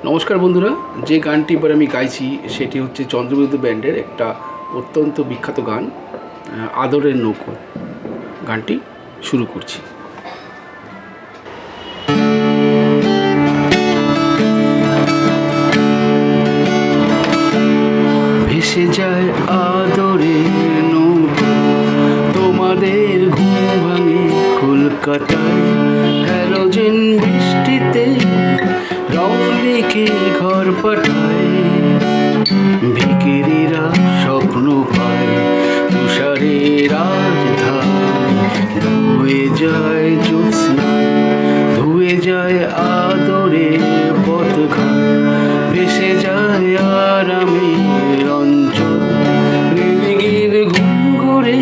নমস্কার বন্ধুরা, যে গানটি এবার আমি গাইছি সেটি হচ্ছে চন্দ্রবিন্দু ব্যান্ডের একটা অত্যন্ত বিখ্যাত গান আদরের নৌকো। গানটি শুরু করছি। ভেসে যায় আদরের নৌকো, তোমাদের ঘুম ভাঙে কলকাতায়। হ্যালোজেন বৃষ্টিতে রং লিখে ঘর পাঠায়, ভিখিরিরা স্বপ্ন পায় তুষারে রাজধানী। ধুয়ে যায় জ্যোৎস্না, ধুয়ে যায় আদরে পথঘাট, ভেসে যায় আরামের অঞ্চল। রেলিংয়ের ঘুম ঘুরে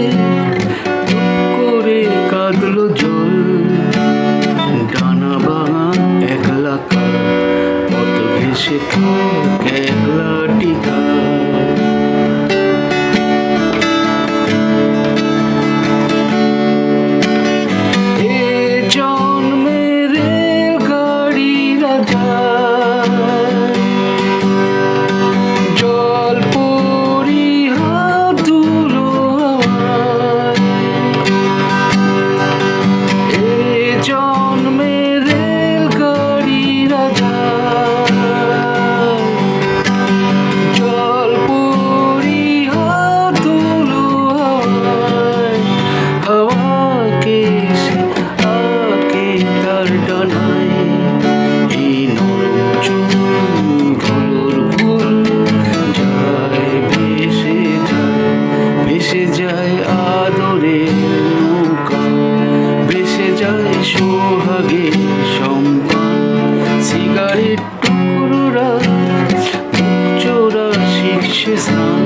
করে কাঁদলো জল, ডানা ভাঙা একলা পথ ভেসে একলা টিকা। এ জন্মের রেলগাড়ি রাজা, জল পরি হাত ধুলো আমায়। এ জন্মের রেলগাড়ি রাজা, জল পরি হাত ধুলো আমায়। হাওয়াকে সে আকে তার ডানায়, এই নরম চুল ধুলোর ফুল যায় ভেসে যায়, ভেসে যায় আদরের নৌকা, ভেসে যায় সোহাগের সম্পান। সিগারেট টুকরোরা চোরা শিখছে স্নান,